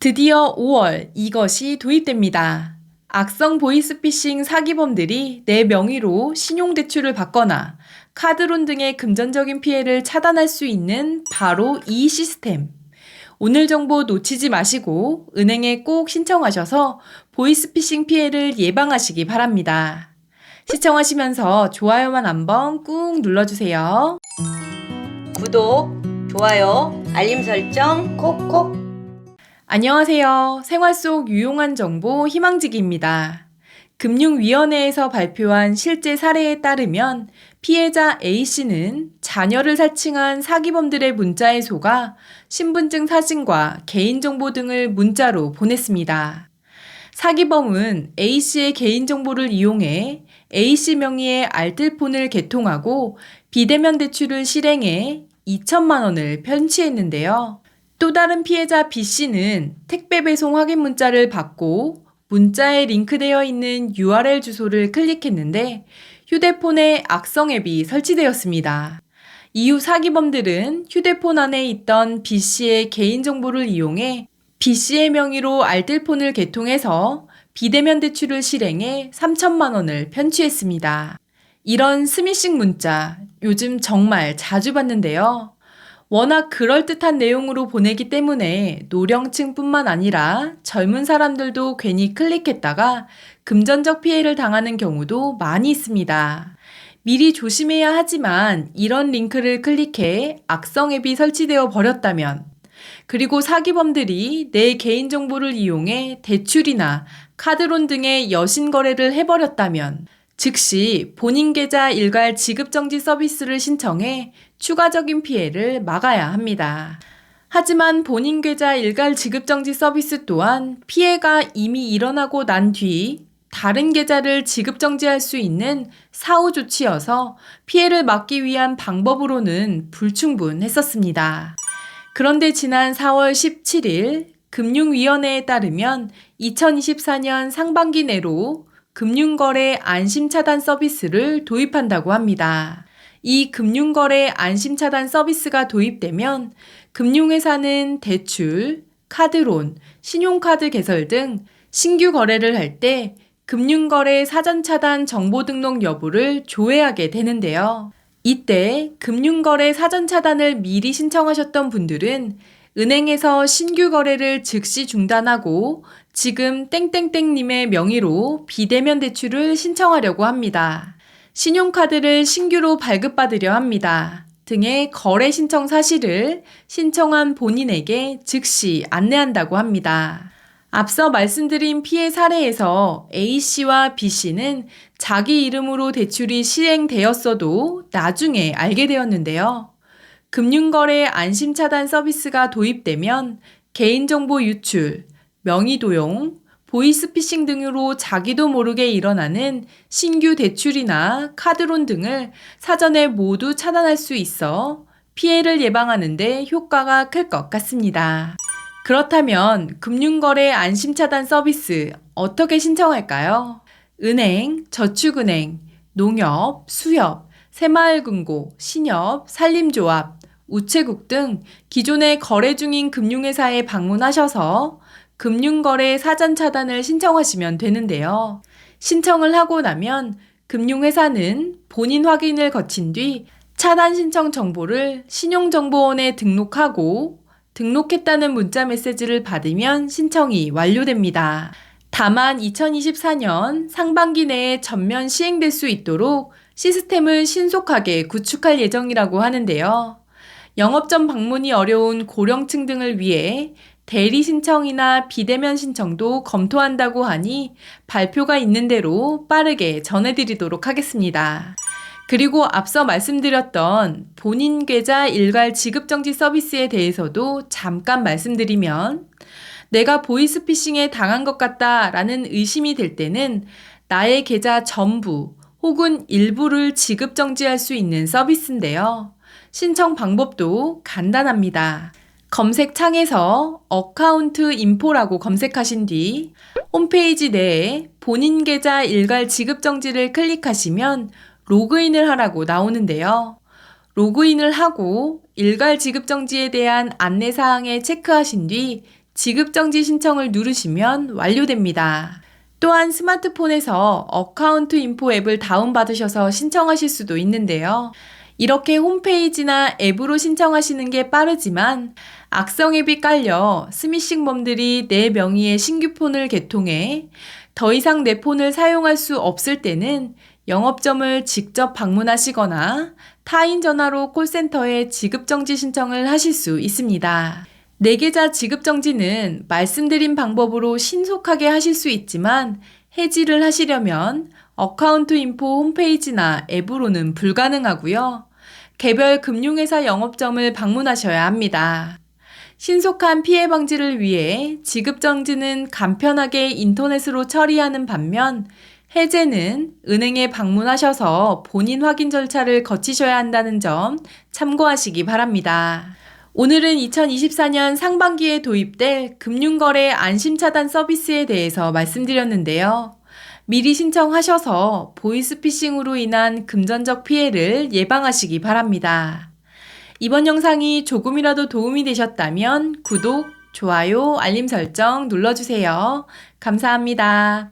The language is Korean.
드디어 5월 이것이 도입됩니다. 악성 보이스피싱 사기범들이 내 명의로 신용대출을 받거나 카드론 등의 금전적인 피해를 차단할 수 있는 바로 이 시스템. 오늘 정보 놓치지 마시고 은행에 꼭 신청하셔서 보이스피싱 피해를 예방하시기 바랍니다. 시청하시면서 좋아요만 한번 꾹 눌러주세요. 구독, 좋아요, 알림 설정 콕콕. 안녕하세요. 생활 속 유용한 정보 희망지기입니다. 금융위원회에서 발표한 실제 사례에 따르면 피해자 A씨는 자녀를 사칭한 사기범들의 문자에 속아 신분증 사진과 개인정보 등을 문자로 보냈습니다. 사기범은 A씨의 개인정보를 이용해 A씨 명의의 알뜰폰을 개통하고 비대면 대출을 실행해 2천만 원을 편취했는데요. 또 다른 피해자 B씨는 택배 배송 확인 문자를 받고 문자에 링크되어 있는 URL 주소를 클릭했는데 휴대폰에 악성 앱이 설치되었습니다. 이후 사기범들은 휴대폰 안에 있던 B씨의 개인정보를 이용해 B씨의 명의로 알뜰폰을 개통해서 비대면 대출을 실행해 3천만 원을 편취했습니다. 이런 스미싱 문자 요즘 정말 자주 받는데요. 워낙 그럴듯한 내용으로 보내기 때문에 노령층뿐만 아니라 젊은 사람들도 괜히 클릭했다가 금전적 피해를 당하는 경우도 많이 있습니다. 미리 조심해야 하지만 이런 링크를 클릭해 악성 앱이 설치되어 버렸다면, 그리고 사기범들이 내 개인정보를 이용해 대출이나 카드론 등의 여신 거래를 해버렸다면 즉시 본인 계좌 일괄 지급정지 서비스를 신청해 추가적인 피해를 막아야 합니다. 하지만 본인 계좌 일괄 지급정지 서비스 또한 피해가 이미 일어나고 난 뒤 다른 계좌를 지급정지할 수 있는 사후 조치여서 피해를 막기 위한 방법으로는 불충분했었습니다. 그런데 지난 4월 17일 금융위원회에 따르면 2024년 상반기 내로 금융거래 안심차단 서비스를 도입한다고 합니다. 이 금융거래 안심차단 서비스가 도입되면 금융회사는 대출, 카드론, 신용카드 개설 등 신규 거래를 할 때 금융거래 사전차단 정보 등록 여부를 조회하게 되는데요. 이때 금융거래 사전차단을 미리 신청하셨던 분들은 은행에서 신규 거래를 즉시 중단하고 지금 땡땡땡님의 명의로 비대면 대출을 신청하려고 합니다. 신용카드를 신규로 발급받으려 합니다. 등의 거래 신청 사실을 신청한 본인에게 즉시 안내한다고 합니다. 앞서 말씀드린 피해 사례에서 A씨와 B씨는 자기 이름으로 대출이 실행되었어도 나중에 알게 되었는데요. 금융거래 안심차단 서비스가 도입되면 개인정보 유출, 명의 도용, 보이스피싱 등으로 자기도 모르게 일어나는 신규 대출이나 카드론 등을 사전에 모두 차단할 수 있어 피해를 예방하는 데 효과가 클 것 같습니다. 그렇다면 금융거래 안심차단 서비스 어떻게 신청할까요? 은행, 저축은행, 농협, 수협, 새마을금고, 신협, 산림조합, 우체국 등 기존에 거래 중인 금융회사에 방문하셔서 금융거래 사전 차단을 신청하시면 되는데요. 신청을 하고 나면 금융회사는 본인 확인을 거친 뒤 차단 신청 정보를 신용정보원에 등록하고 등록했다는 문자 메시지를 받으면 신청이 완료됩니다. 다만 2024년 상반기 내에 전면 시행될 수 있도록 시스템을 신속하게 구축할 예정이라고 하는데요. 영업점 방문이 어려운 고령층 등을 위해 대리 신청이나 비대면 신청도 검토한다고 하니 발표가 있는 대로 빠르게 전해드리도록 하겠습니다. 그리고 앞서 말씀드렸던 본인 계좌 일괄 지급정지 서비스에 대해서도 잠깐 말씀드리면, 내가 보이스피싱에 당한 것 같다라는 의심이 될 때는 나의 계좌 전부 혹은 일부를 지급정지할 수 있는 서비스인데요. 신청 방법도 간단합니다. 검색창에서 어카운트 인포라고 검색하신 뒤 홈페이지 내에 본인 계좌 일괄 지급정지를 클릭하시면 로그인을 하라고 나오는데요. 로그인을 하고 일괄 지급정지에 대한 안내사항에 체크하신 뒤 지급정지 신청을 누르시면 완료됩니다. 또한 스마트폰에서 어카운트 인포 앱을 다운받으셔서 신청하실 수도 있는데요. 이렇게 홈페이지나 앱으로 신청하시는 게 빠르지만 악성 앱이 깔려 스미싱범들이 내 명의의 신규 폰을 개통해 더 이상 내 폰을 사용할 수 없을 때는 영업점을 직접 방문하시거나 타인 전화로 콜센터에 지급정지 신청을 하실 수 있습니다. 내 계좌 지급정지는 말씀드린 방법으로 신속하게 하실 수 있지만 해지를 하시려면 어카운트 인포 홈페이지나 앱으로는 불가능하고요. 개별 금융회사 영업점을 방문하셔야 합니다. 신속한 피해 방지를 위해 지급정지는 간편하게 인터넷으로 처리하는 반면 해제는 은행에 방문하셔서 본인 확인 절차를 거치셔야 한다는 점 참고하시기 바랍니다. 오늘은 2024년 상반기에 도입될 금융거래 안심차단 서비스에 대해서 말씀드렸는데요. 미리 신청하셔서 보이스피싱으로 인한 금전적 피해를 예방하시기 바랍니다. 이번 영상이 조금이라도 도움이 되셨다면 구독, 좋아요, 알림 설정 눌러주세요. 감사합니다.